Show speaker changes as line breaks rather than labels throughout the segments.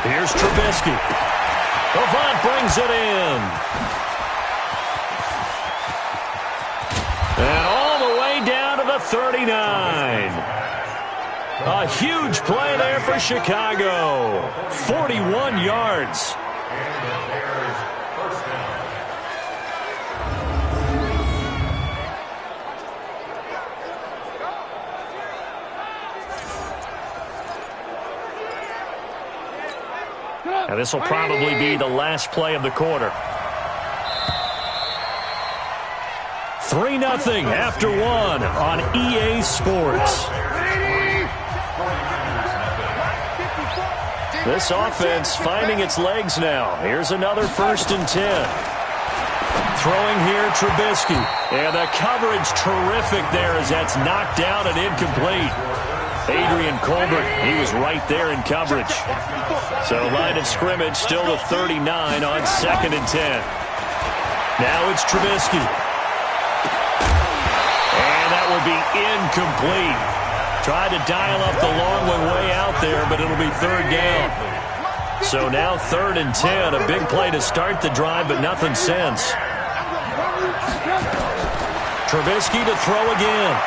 Here's Trubisky. Avant brings it in. And all the way down to the 39. A huge play there for Chicago. 41 yards. And this will probably be the last play of the quarter. 3-0 after 1 on EA Sports. This offense finding its legs now. Here's another 1st and 10. Throwing here, Trubisky. And the coverage terrific there as that's knocked down and incomplete. Adrian Colbert, he was right there in coverage. So line of scrimmage still the 39 on 2nd and 10. Now it's Trubisky. And that will be incomplete. Tried to dial up the long one way out there, but it'll be 3rd down. So now 3rd and 10. A big play to start the drive, but nothing since. Trubisky to throw again.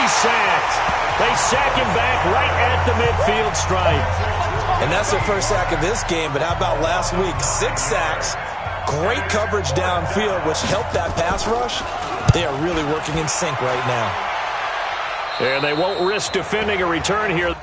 Sacked. They sack him back right at the midfield stripe.
And that's their first sack of this game, but how about last week? 6 sacks, great coverage downfield, which helped that pass rush. They are really working in sync right now.
And they won't risk defending a return here.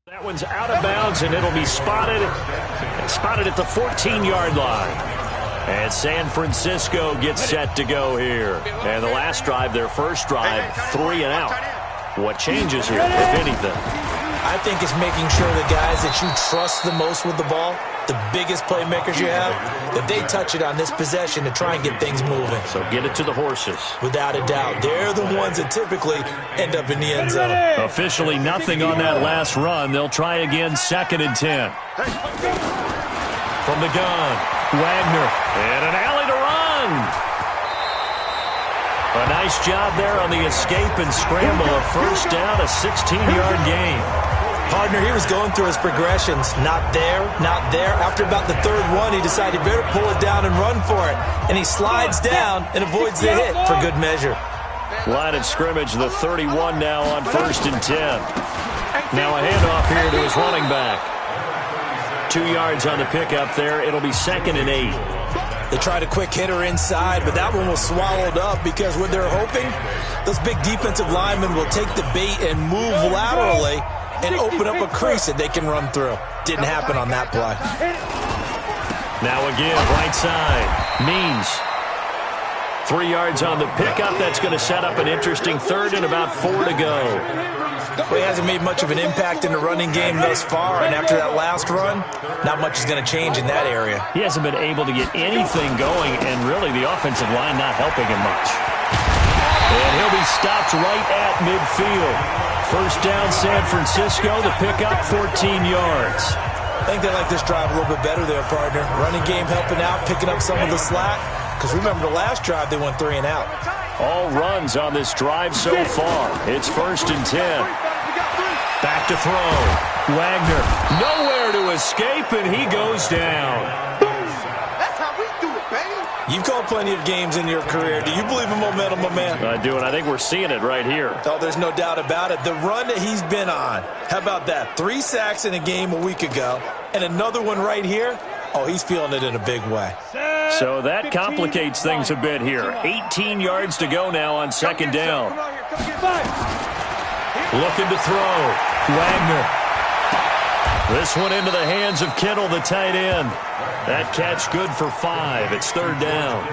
That one's out of bounds, and it'll be spotted at the 14-yard line. And San Francisco gets set to go here. And the last drive, their first drive, 3 and out. What changes here, if anything?
I think it's making sure the guys that you trust the most with the ball, the biggest playmakers you have, that they touch it on this possession to try and get things moving.
So get it to the horses.
Without a doubt. They're the ones that typically end up in the end zone.
Officially nothing on that last run. They'll try again, 2nd and 10. From the gun, Wagner. And an alley to run. A nice job there on the escape and scramble. A 1st down, a 16-yard gain.
Partner, he was going through his progressions. Not there, not there. After about the 3rd one, he decided he better pull it down and run for it. And he slides down and avoids the hit for good measure.
Line of scrimmage, the 31 now on 1st and 10. Now a handoff here to his running back. 2 yards on the pickup there. It'll be 2nd and 8.
They tried a quick hitter inside, but that one was swallowed up because what they're hoping, those big defensive linemen will take the bait and move laterally and open up a crease that they can run through. Didn't happen on that play.
Now again, right side. Means 3 yards on the pickup. That's going to set up an interesting 3rd and about 4 to go.
Well, he hasn't made much of an impact in the running game thus far, and after that last run, not much is going to change in that area.
He hasn't been able to get anything going, and really the offensive line not helping him much. And he'll be stopped right at midfield. 1st down, San Francisco. The pickup, 14 yards.
I think they like this drive a little bit better there, partner. Running game helping out, picking up some of the slack. Because remember the last drive, they went 3 and out.
All runs on this drive so far. It's 1st and 10. Back to throw. Wagner, nowhere to escape, and he goes down.
That's how we do it, baby.
You've called plenty of games in your career. Do you believe in momentum, my man?
I do, and I think we're seeing it right here.
Oh, there's no doubt about it. The run that he's been on. How about that? 3 sacks in a game a week ago, and another one right here. Oh, he's feeling it in a big way.
So that complicates things a bit here. 18 yards to go now on 2nd down. Looking to throw. Wagner. This one into the hands of Kittle, the tight end. That catch good for 5. It's 3rd down.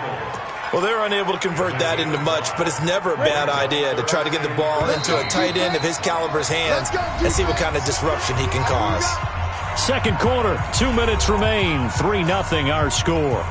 Well, they're unable to convert that into much, but it's never a bad idea to try to get the ball into a tight end of his caliber's hands and see what kind of disruption he can cause.
2nd quarter, 2 minutes remain. 3-0 our score.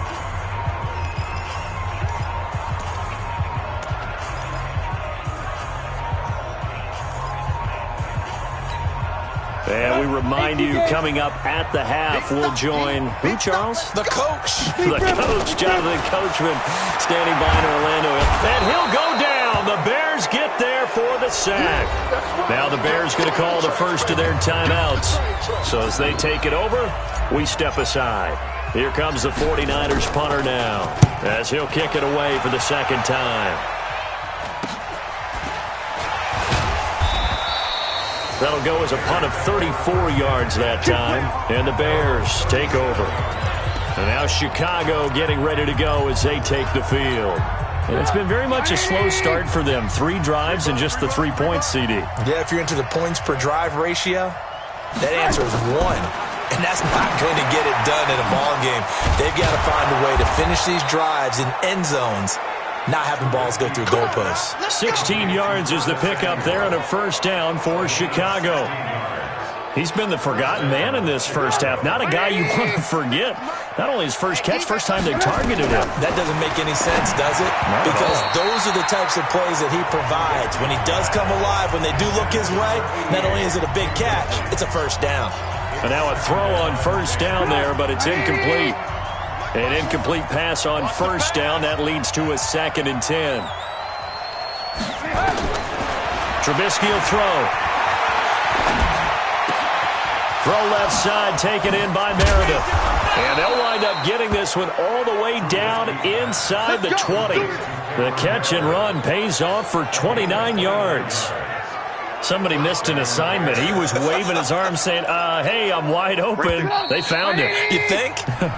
And we remind you, coming up at the half, we'll join who, Charles?
The coach.
The coach, Jonathan Coachman, standing by in Orlando. And he'll go down. The Bears get there for the sack. Now the Bears going to call the first of their timeouts. So as they take it over, we step aside. Here comes the 49ers punter now, as he'll kick it away for the second time. That'll go as a punt of 34 yards that time, and the Bears take over. And now Chicago getting ready to go as they take the field. And it's been very much a slow start for them. 3 drives and just the 3 points, CD.
Yeah, if you're into the points per drive ratio, that answer is 1. And that's not going to get it done in a ball game. They've got to find a way to finish these drives in end zones, not having balls go through goalposts.
16 yards is the pickup there on a first down for Chicago. He's been the forgotten man in this first half. Not a guy you want to forget. Not only his first catch, first time they targeted him.
That doesn't make any sense, does it? Because those are the types of plays that he provides. When he does come alive, when they do look his way, not only is it a big catch, it's a first down.
And now a throw on first down there, but it's incomplete. An incomplete pass on first down. That leads to a 2nd and 10. Trubisky will throw. Throw left side, taken in by Meredith. And they'll wind up getting this one all the way down inside the 20. The catch and run pays off for 29 yards. Somebody missed an assignment. He was waving his arms saying, hey, I'm wide open. They found him.
You think?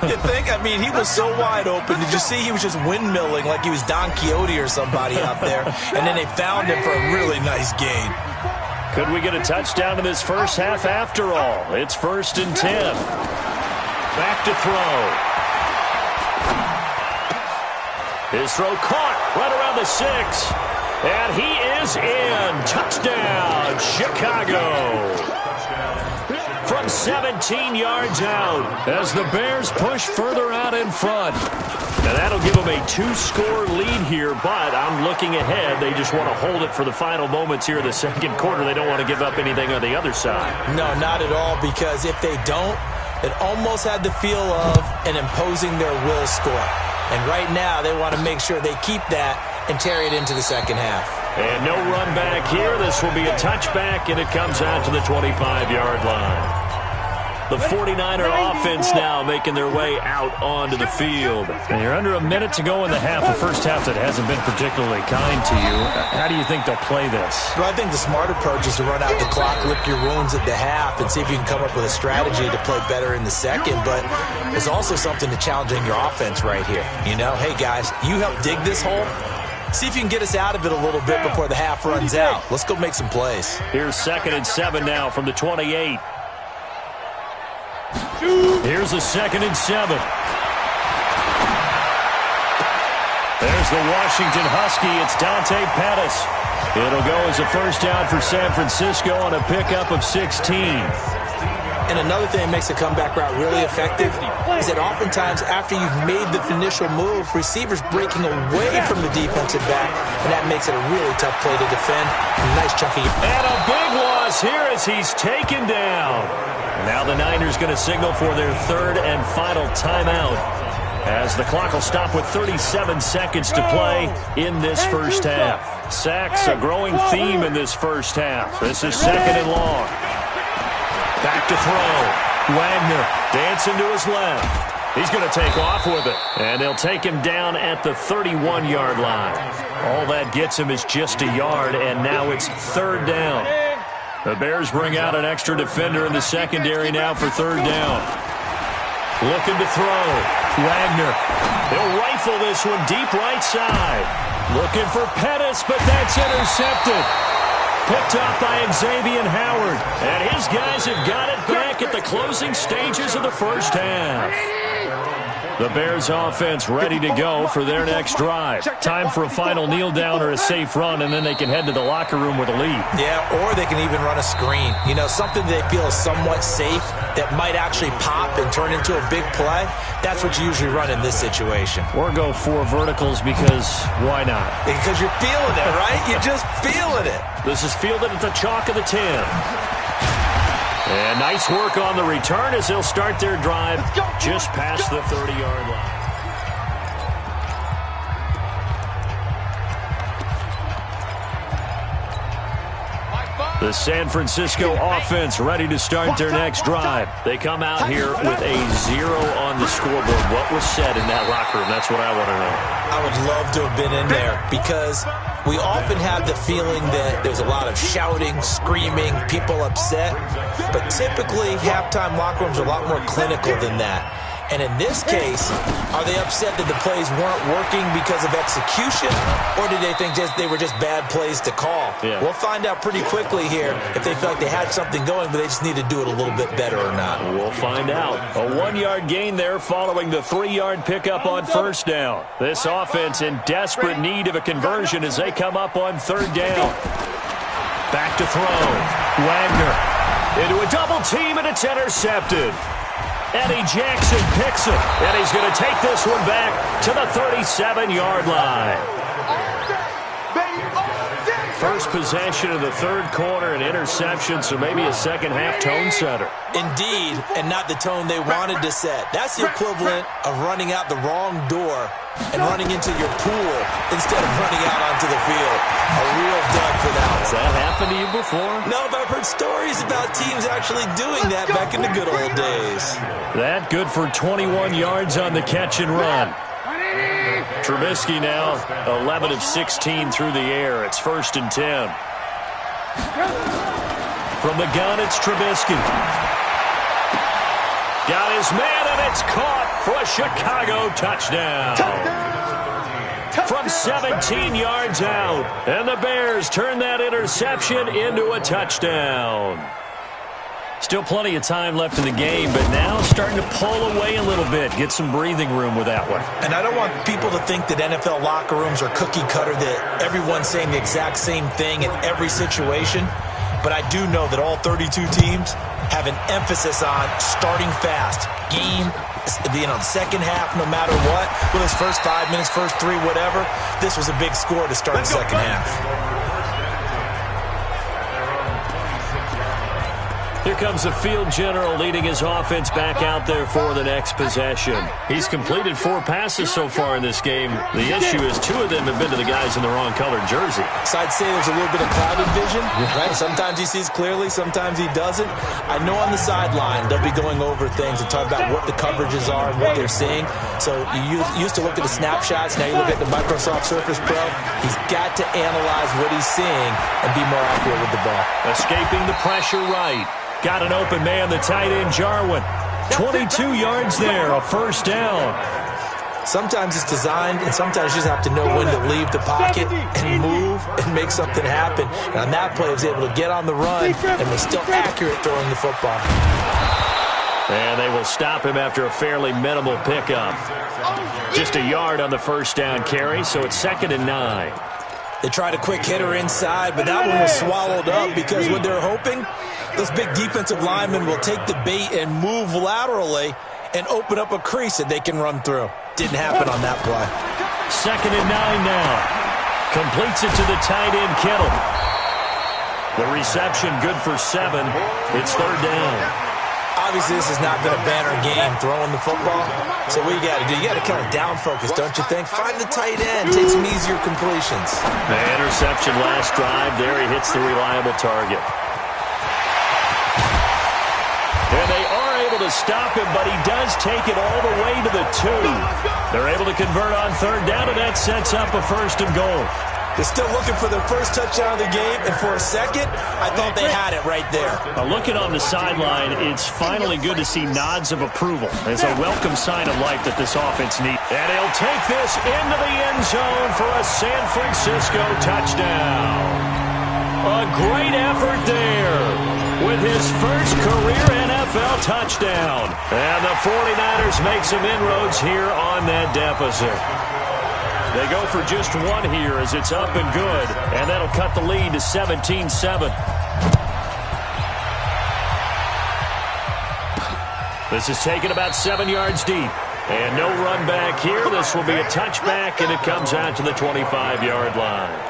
You think? I mean, he was so wide open. Did you see he was just windmilling like he was Don Quixote or somebody out there? And then they found him for a really nice gain.
Could we get a touchdown in this first half after all? It's 1st and 10. Back to throw. His throw caught right around the 6. And he is in. Touchdown, Chicago. From 17 yards out as the Bears push further out in front. Now that'll give them a 2-score lead here, but I'm looking ahead. They just want to hold it for the final moments here in the second quarter. They don't want to give up anything on the other side.
No, not at all, because if they don't, it almost had the feel of an imposing their will score. And right now, they want to make sure they keep that and carry it into the second half.
And no run back here. This will be a touchback, and it comes out to the 25-yard line. The 49er offense now making their way out onto the field. And you're under a minute to go in the half, a first half that hasn't been particularly kind to you. How do you think they'll play this?
Well, I think the smart approach is to run out the clock, lick your wounds at the half, and see if you can come up with a strategy to play better in the second. But there's also something to challenging your offense right here. You know, hey, guys, you help dig this hole. See if you can get us out of it a little bit before the half runs out. Let's go make some plays.
Here's 2nd and 7 now from the 28. Here's a 2nd and 7. There's the Washington Husky. It's Dante Pettis. It'll go as a first down for San Francisco on a pickup of 16.
And another thing that makes a comeback route really effective is that oftentimes after you've made the initial move, receivers breaking away from the defensive back, and that makes it a really tough play to defend. Nice chunky.
And a big loss here as he's taken down. Now the Niners going to signal for their 3rd and final timeout as the clock will stop with 37 seconds to play in this first half. Sacks, a growing theme in this first half. This is 2nd and long. Back to throw. Wagner dancing to his left. He's going to take off with it. And they'll take him down at the 31-yard line. All that gets him is just a yard, and now it's 3rd down. The Bears bring out an extra defender in the secondary now for 3rd down. Looking to throw. Wagner. They'll rifle this one deep right side. Looking for Pettis, but that's intercepted. Picked up by Xavier Howard. And his guys have got it back at the closing stages of the first half. The Bears offense ready to go for their next drive. Time for a final kneel down or a safe run, and then they can head to the locker room with a lead.
Yeah, or they can even run a screen. You know, something they feel is somewhat safe that might actually pop and turn into a big play. That's what you usually run in this situation.
Or go 4 verticals because why not?
Because you're feeling it, right? You're just feeling it.
This is fielded at the chalk of the 10. And nice work on the return as they'll start their drive just past the 30-yard line. The San Francisco offense ready to start their next drive. They come out here with a 0 on the scoreboard. What was said in that locker room? That's what I want to know.
I would love to have been in there because we often have the feeling that there's a lot of shouting, screaming, people upset. But typically, halftime locker rooms are a lot more clinical than that. And in this case, are they upset that the plays weren't working because of execution, or did they think they were just bad plays to call?
Yeah.
We'll find out pretty quickly here if they feel like they had something going, but they just need to do it a little bit better or not.
We'll find out. A 1-yard gain there following the 3-yard pickup on first down. This offense in desperate need of a conversion as they come up on third down. Back to throw. Wagner into a double team, and it's intercepted. Eddie Jackson picks it, and he's going to take this one back to the 37-yard line. First possession of the third quarter, an interception, so maybe a second-half tone setter.
Indeed, and not the tone they wanted to set. That's the equivalent of running out the wrong door and running into your pool instead of running out onto the field. A real dud for that.
Has that happened to you before?
No, but I've heard stories about teams actually doing that back in the good old days.
That good for 21 yards on the catch and run. Trubisky now 11 of 16 through the air. It's 1st and 10. From the gun, it's Trubisky. Got his man, and it's caught for a Chicago touchdown. From 17 yards out. And the Bears turn that interception into a touchdown. Still plenty of time left in the game, but now starting to pull away a little bit. Get some breathing room with that one.
And I don't want people to think that NFL locker rooms are cookie cutter, that everyone's saying the exact same thing in every situation. But I do know that all 32 teams have an emphasis on starting fast. Game, the second half, no matter what. Whether it's first 5 minutes, first 3, whatever. This was a big score to start the second half.
Here comes the field general leading his offense back out there for the next possession. He's completed 4 passes so far in this game. The issue is 2 of them have been to the guys in the wrong colored jersey.
So I'd say there's a little bit of clouded vision, right? Sometimes he sees clearly, sometimes he doesn't. I know on the sideline they'll be going over things and talk about what the coverages are and what they're seeing. So you used to look at the snapshots, now you look at the Microsoft Surface Pro. He's got to analyze what he's seeing and be more accurate with the ball.
Escaping the pressure right. Got an open man, the tight end, Jarwin. 22 yards there, a first down.
Sometimes it's designed, and sometimes you just have to know when to leave the pocket and move and make something happen. And on that play, he was able to get on the run and was still accurate throwing the football.
And they will stop him after a fairly minimal pickup. Just a yard on the first down carry, so it's 2nd and 9.
They tried a quick hitter inside, but that one was swallowed up because what they're hoping, those big defensive linemen will take the bait and move laterally and open up a crease that they can run through. Didn't happen on that play.
2nd and 9 now. Completes it to the tight end, Kittle. The reception good for 7. It's 3rd down.
Obviously, this has not been a banner game throwing the football. So what you got to do, you got to kind of down focus, don't you think? Find the tight end. Take some easier completions.
The interception last drive. There he hits the reliable target. And they are able to stop him, but he does take it all the way to the 2. They're able to convert on 3rd down, and that sets up a 1st and goal.
They're still looking for their first touchdown of the game, and for a second, I thought they had it right there.
Now looking on the sideline, it's finally good to see nods of approval. It's a welcome sign of life that this offense needs. And he'll take this into the end zone for a San Francisco touchdown. A great effort there with his first career NFL touchdown. And the 49ers make some inroads here on that deficit. They go for just 1 here as it's up and good, and that'll cut the lead to 17-7. This is taken about 7 yards deep, and no run back here. This will be a touchback, and it comes out to the 25-yard line.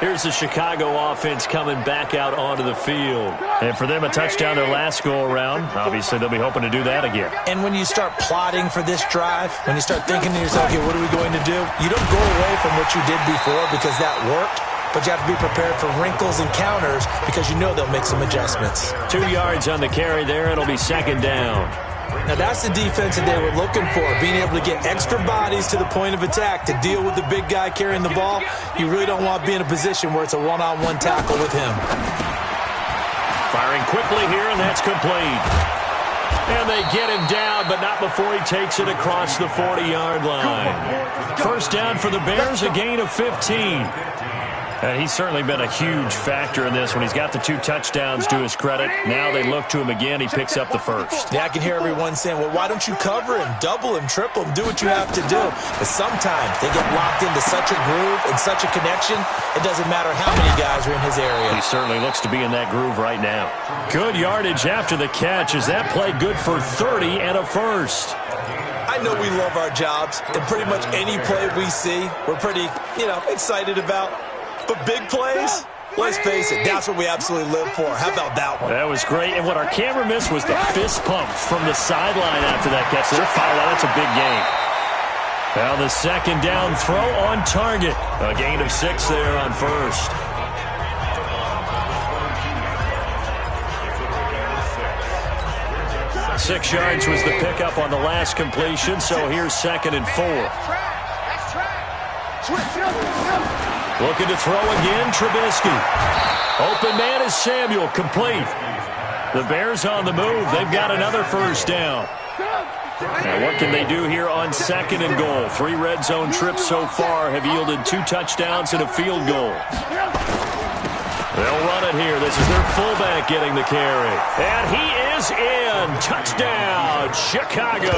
Here's the Chicago offense coming back out onto the field. And for them, a touchdown their last go-around. Obviously, they'll be hoping to do that again.
And when you start plotting for this drive, when you start thinking to yourself, okay, what are we going to do? You don't go away from what you did before because that worked. But you have to be prepared for wrinkles and counters because you know they'll make some adjustments.
2 yards on the carry there. It'll be second down.
Now, that's the defense that they were looking for, being able to get extra bodies to the point of attack to deal with the big guy carrying the ball. You really don't want to be in a position where it's a one-on-one tackle with him.
Firing quickly here, and that's complete. And they get him down, but not before he takes it across the 40-yard line. First down for the Bears, a gain of 15. And he's certainly been a huge factor in this when he's got the 2 touchdowns to his credit. Now they look to him again. He picks up the first.
Yeah, I can hear everyone saying, well, why don't you cover him, double him, triple him, do what you have to do. But sometimes they get locked into such a groove and such a connection, it doesn't matter how many guys are in his area.
He certainly looks to be in that groove right now. Good yardage after the catch as that play good for 30 and a first.
I know we love our jobs, and pretty much any play we see, we're pretty, excited about. But big plays, let's face it, that's what we absolutely live for. How about that one?
That was great. And what our camera missed was the fist pump from the sideline after that catch. They're fouled out. That's a big gain. Now the second down throw on target. A gain of 6 there on first. Six yards was the pickup on the last completion, so here's second and 4. Looking to throw again, Trubisky. Open man is Samuel, complete. The Bears on the move. They've got another first down. Now what can they do here on second and goal? 3 red zone trips so far have yielded 2 touchdowns and a field goal. They'll run it here. This is their fullback getting the carry. And he is in. Touchdown, Chicago.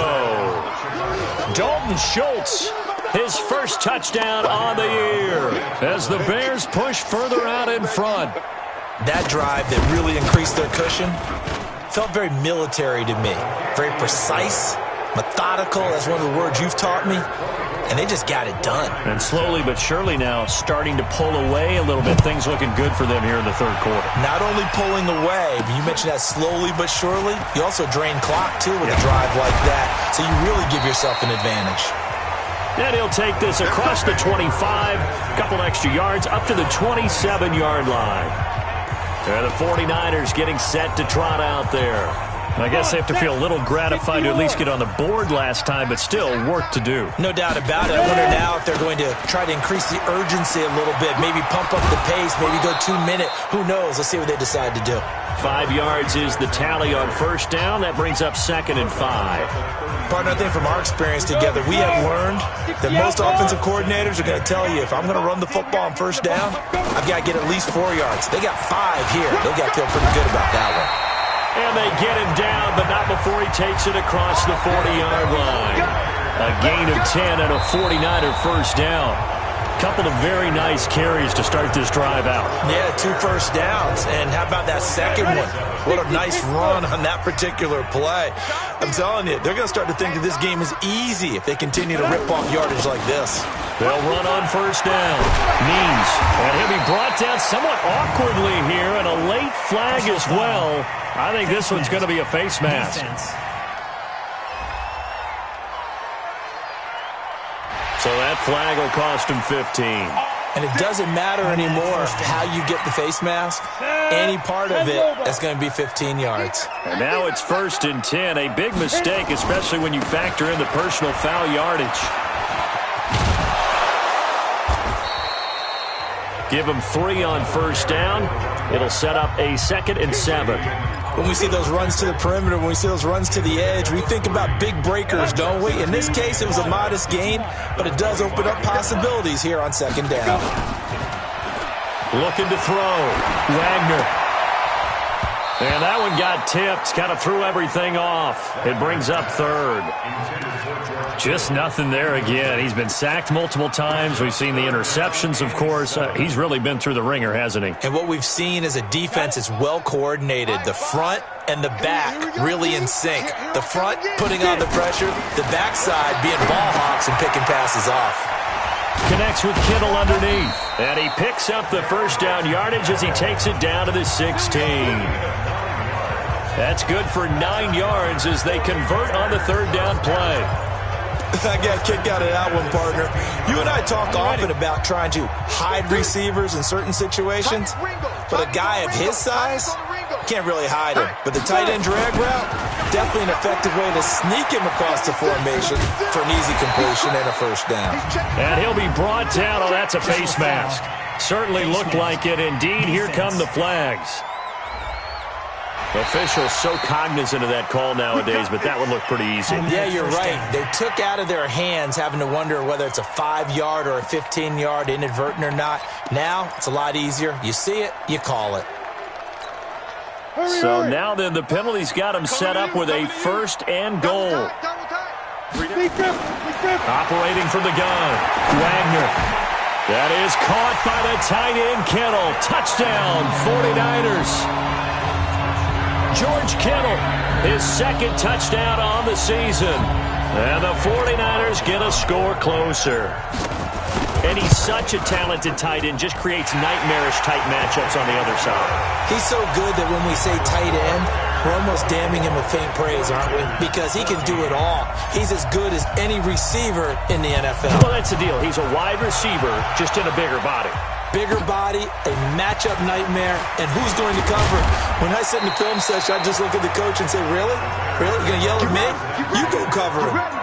Dalton Schultz, his first touchdown on the year as the Bears push further out in front.
That drive that really increased their cushion felt very military to me. Very precise, methodical, that's one of the words you've taught me. And they just got it done.
And slowly but surely now starting to pull away a little bit. Things looking good for them here in the third quarter.
Not only pulling away, but you mentioned that slowly but surely. You also drain clock, too, with a drive like that. So you really give yourself an advantage.
And he'll take this across the 25, a couple extra yards, up to the 27-yard line. And the 49ers getting set to trot out there. I guess they have to feel a little gratified to at least get on the board last time, but still work to do.
No doubt about it. I wonder now if they're going to try to increase the urgency a little bit, maybe pump up the pace, maybe go 2-minute. Who knows? Let's see what they decide to do.
5 yards is the tally on first down. That brings up second and 5.
Partner, I think from our experience together, we have learned that most offensive coordinators are going to tell you, if I'm going to run the football on first down, I've got to get at least 4 yards. They got 5 here. They've got to feel pretty good about that one.
And they get him down, but not before he takes it across the 40-yard line. A gain of 10 and a 49er first down. Couple of very nice carries to start this drive out.
Yeah, 2 first downs. And how about that second one? What a nice run on that particular play. I'm telling you, they're going to start to think that this game is easy if they continue to rip off yardage like this.
They'll run on first down. Means. And he'll be brought down somewhat awkwardly here, and a late flag as well. I think this one's going to be a face mask. So that flag will cost him 15.
And it doesn't matter anymore how you get the face mask. Any part of it is going to be 15 yards.
And now it's first and 10. A big mistake, especially when you factor in the personal foul yardage. Give him 3 on first down. It'll set up a second and 7.
When we see those runs to the perimeter, when we see those runs to the edge, we think about big breakers, don't we? In this case, it was a modest gain, but it does open up possibilities here on second down.
Looking to throw. Wagner. And that one got tipped. Kind of threw everything off. It brings up third. Just nothing there again. He's been sacked multiple times. We've seen the interceptions, of course. He's really been through the ringer, hasn't he?
And what we've seen is a defense that's well coordinated. The front and the back really in sync. The front putting on the pressure. The backside being ball hawks and picking passes off.
Connects with Kittle underneath. And he picks up the first down yardage as he takes it down to the 16. That's good for 9 yards as they convert on the third down play.
I got a kick out of that one, partner. You and I talk often about trying to hide receivers in certain situations, but a guy of his size can't really hide him. But the tight end drag route, definitely an effective way to sneak him across the formation for an easy completion and a first down.
And he'll be brought down. Oh, that's a face mask. Certainly looked like it. Indeed, here come the flags. Officials so cognizant of that call nowadays, but that one looked pretty easy.
Yeah, you're right. They took out of their hands having to wonder whether it's a 5-yard or a 15-yard inadvertent or not. Now, it's a lot easier. You see it, you call it.
So now then, the penalty's got him set up with a first and goal. Operating from the gun, Wagner. That is caught by the tight end, Kittle. Touchdown, 49ers. George Kittle, his second touchdown on the season. And the 49ers get a score closer. And he's such a talented tight end, just creates nightmarish-type matchups on the other side.
He's so good that when we say tight end, we're almost damning him with faint praise, aren't we? Because he can do it all. He's as good as any receiver in the NFL.
Well, that's the deal. He's a wide receiver, just in a bigger body.
Bigger body, a matchup nightmare, and who's going to cover? When I sit in the film session, I just look at the coach and say, really? Really? You're going to yell at me? You go cover him.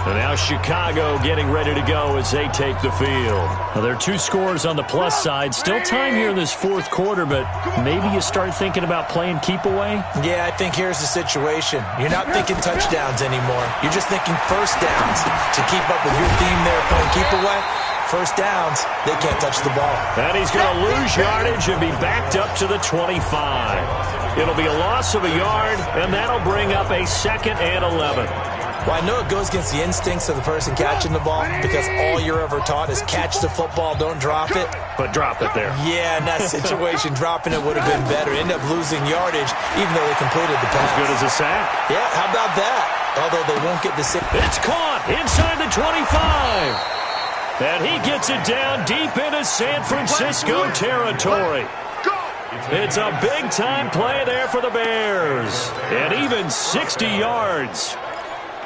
And now Chicago getting ready to go as they take the field. Now, there are 2 scores on the plus side. Still time here in this fourth quarter, but maybe you start thinking about playing keep away?
Yeah, I think here's the situation. You're not thinking touchdowns anymore. You're just thinking first downs. To keep up with your theme there, playing keep away, first downs, they can't touch the ball.
And he's going to lose yardage and be backed up to the 25. It'll be a loss of a yard, and that'll bring up a 2nd and 11.
Well, I know it goes against the instincts of the person catching the ball because all you're ever taught is catch the football, don't drop it.
But drop it there.
Yeah, in that situation, dropping it would have been better. End up losing yardage even though they completed the pass.
As good as a sack.
Yeah, how about that? Although they won't get the same.
It's caught inside the 25. And he gets it down deep into San Francisco territory. It's a big-time play there for the Bears. And even 60 yards.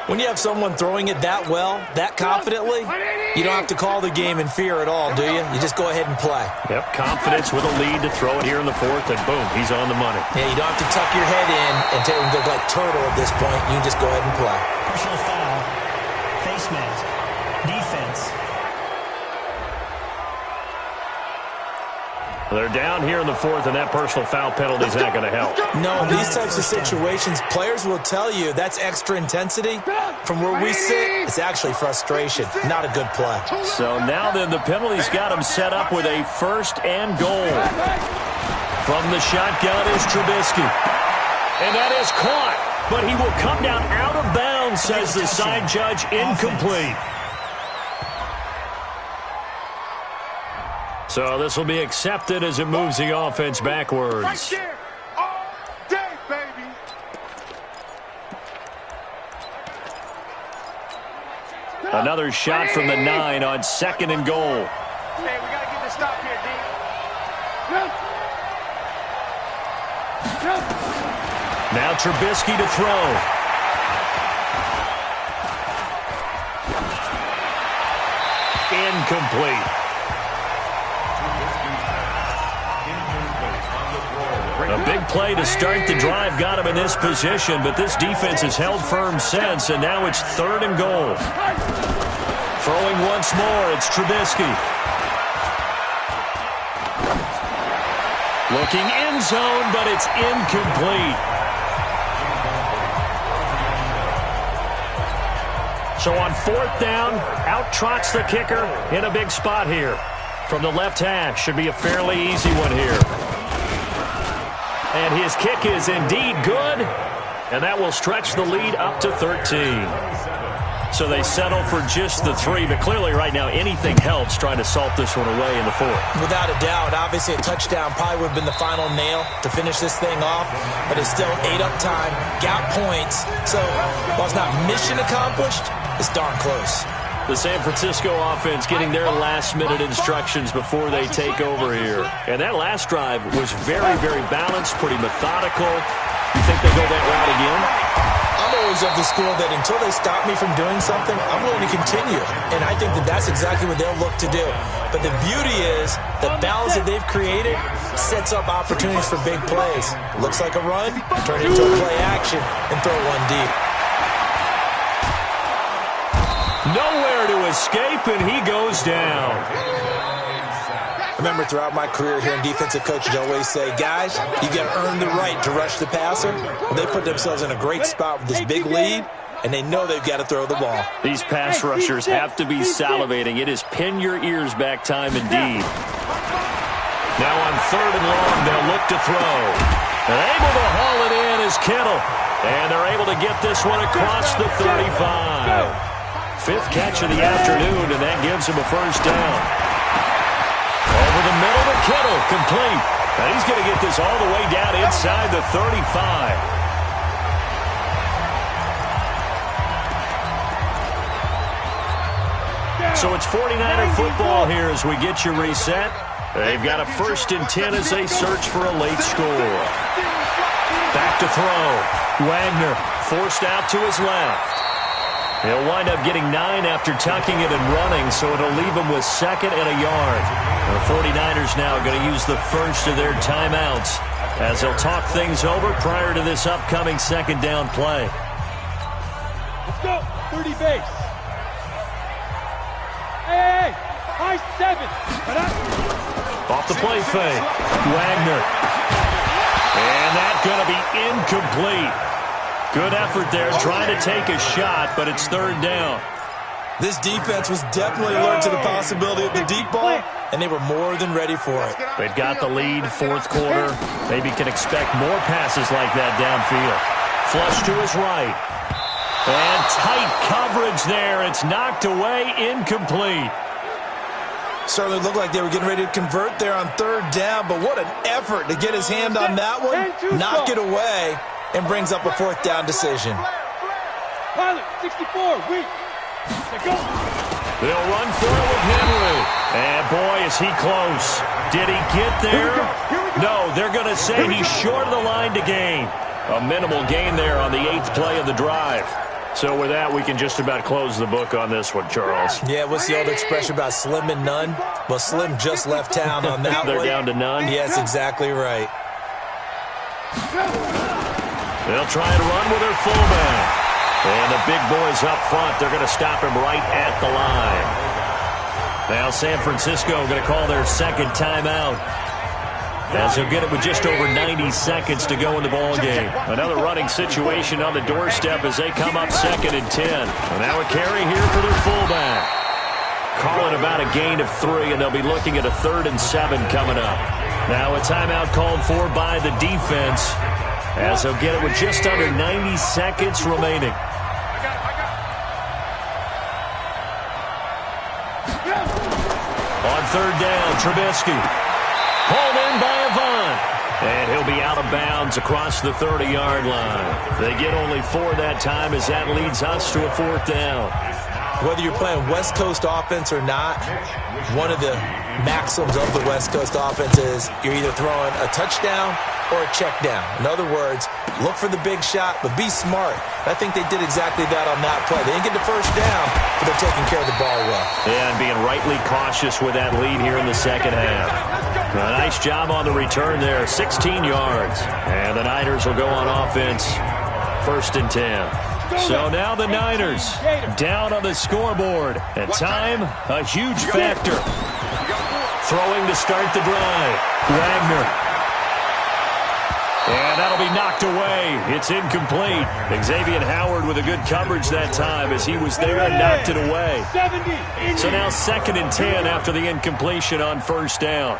When you have someone throwing it that well, that confidently, you don't have to call the game in fear at all, do you? You just go ahead and play.
Yep, confidence with a lead to throw it here in the fourth, and boom, he's on the money.
Yeah, you don't have to tuck your head in and go like turtle at this point. You can just go ahead and play.
Personal foul, face mask, defense.
They're down here in the fourth, and that personal foul penalty is not going to help.
No, in these types of situations, players will tell you that's extra intensity. From where we sit, it's actually frustration, not a good play.
So now then, the penalty's got him set up with a first and goal. From the shotgun is Trubisky. And that is caught, but he will come down out of bounds, says the side judge, incomplete. So this will be accepted as it moves the offense backwards.
Right there, all day, baby.
Another shot from the 9 on 2nd and goal.
Man, we got to get this stop here, D.
Now Trubisky to throw. Incomplete. A big play to start the drive got him in this position, but this defense has held firm since, and now it's 3rd and goal. Throwing once more, it's Trubisky. Looking end zone, but it's incomplete. So on 4th down, out trots the kicker in a big spot here. From the left hash, should be a fairly easy one here. And his kick is indeed good, and that will stretch the lead up to 13. So they settle for just the 3, but clearly right now anything helps trying to salt this one away in the 4th.
Without a doubt, obviously a touchdown probably would have been the final nail to finish this thing off, but it's still 8 up time, got points. So while it's not mission accomplished, It's darn close.
The San Francisco offense getting their last-minute instructions before they take over here. And that last drive was very, very balanced, pretty methodical. You think they go that route again?
I'm always of the school that until they stop me from doing something, I'm willing to continue. And I think that that's exactly what they'll look to do. But the beauty is the balance that they've created sets up opportunities for big plays. Looks like a run, turn it into a play action, and throw one deep.
Nowhere to escape, and he goes down.
I remember throughout my career here in defensive coaches always say, guys, you got to earn the right to rush the passer. Well, they put themselves in a great spot with this big lead, and they know they've got to throw the ball.
These pass rushers have to be salivating. It is pin your ears back time indeed. Now on 3rd and long, they'll look to throw. And able to haul it in is Kittle. And they're able to get this one across the 35. 5th catch of the afternoon, and that gives him a first down. Over the middle to Kittle, complete. And he's going to get this all the way down inside the 35. So it's 49er football here as we get you reset. They've got a 1st and 10 as they search for a late score. Back to throw. Wagner forced out to his left. He'll wind up getting 9 after tucking it and running, so it'll leave him with 2nd and a yard. The 49ers now going to use the first of their timeouts as they'll talk things over prior to this upcoming 2nd down play.
Let's go. 30 base. Hey, high 7.
Off the play fake. Wagner. And that's going to be incomplete. Good effort there, trying to take a shot, but it's 3rd down.
This defense was definitely alert to the possibility of the deep ball, and they were more than ready for it.
They've got the lead, 4th quarter. Maybe can expect more passes like that downfield. Flush to his right. And tight coverage there. It's knocked away, incomplete.
Certainly looked like they were getting ready to convert there on 3rd down, but what an effort to get his hand on that one, knock it away, and brings up a 4th down decision.
Pilot, 64, weak. Go.
They'll run for it with Henry. And boy, is he close. Did he get there? No, they're going to say he's short of the line to gain. A minimal gain there on the 8th play of the drive. So with that, we can just about close the book on this one, Charles.
Yeah, what's the old expression about slim and none? Well, Slim just left town on that
They're
one.
down to none?
Yes, exactly right.
They'll try and run with their fullback. And the big boys up front, they're going to stop him right at the line. Now San Francisco going to call their 2nd timeout, as they'll get it with just over 90 seconds to go in the ballgame. Another running situation on the doorstep as they come up 2nd and 10. And now a carry here for their fullback. Calling about a gain of 3, and they'll be looking at a 3rd and 7 coming up. Now a timeout called for by the defense, as they'll get it with just under 90 seconds remaining. On 3rd down, Trubisky. Pulled in by Avant. And he'll be out of bounds across the 30-yard line. They get only 4 that time, as that leads us to a 4th down.
Whether you're playing West Coast offense or not, one of the maxims of the West Coast offense is you're either throwing a touchdown or a check down. In other words, look for the big shot, but be smart. I think they did exactly that on that play. They didn't get the first down, but they're taking care of the ball well.
Yeah, and being rightly cautious with that lead here in the 2nd half. A nice job on the return there, 16 yards. And the Niners will go on offense, 1st and 10. So now the Niners down on the scoreboard. And time, a huge factor. Throwing to start the drive. Wagner. And that'll be knocked away. It's incomplete. Xavier Howard with a good coverage that time as he was there and knocked it away. So now 2nd and 10 after the incompletion on 1st down.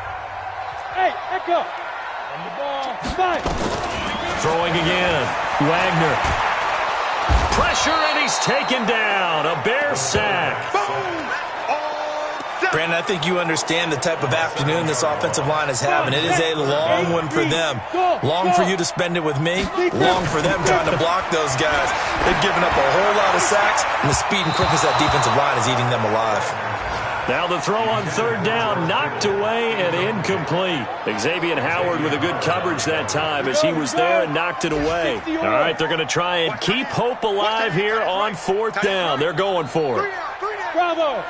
Hey, Echo. On the ball. 5.
Throwing again. Wagner. Pressure, and he's taken down. A Bear sack.
Brandon, I think you understand the type of afternoon this offensive line is having. It is a long one for them. Long for you to spend it with me. Long for them trying to block those guys. They've given up a whole lot of sacks, and the speed and quickness of that defensive line is eating them alive.
Now the throw on third down, knocked away and incomplete. Xavier Howard with a good coverage that time as he was there and knocked it away. All right, they're going to try and keep hope alive here on fourth down. They're going for it.
Bravo.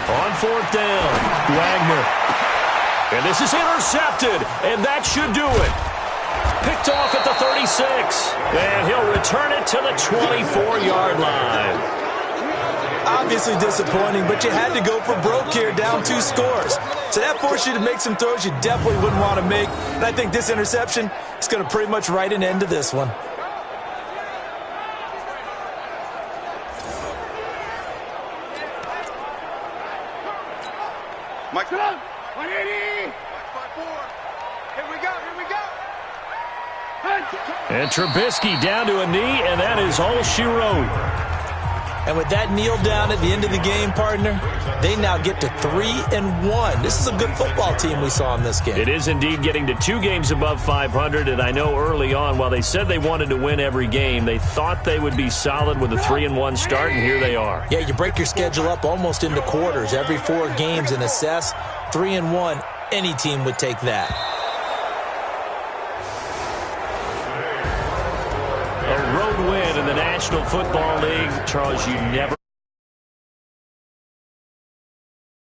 On fourth down, Wagner. And this is intercepted, and that should do it. Picked off at the 36, and he'll return it to the 24-yard line.
Obviously disappointing, but you had to go for broke here, down 2 scores. So that forced you to make some throws you definitely wouldn't want to make. And I think this interception is going to pretty much write an end to this one.
Mike, 180. Here we go.
And Trubisky down to a knee, and that is all she wrote.
And with that kneel down at the end of the game, partner, they now get to 3-1. This is a good football team we saw in this game.
It is indeed getting to 2 games above 500, and I know early on, while they said they wanted to win every game, they thought they would be solid with a 3-1 start, and here they are.
Yeah, you break your schedule up almost into quarters, every 4 games, and assess 3-1. Any team would take that.
A road win in the National Football League, Charles, you never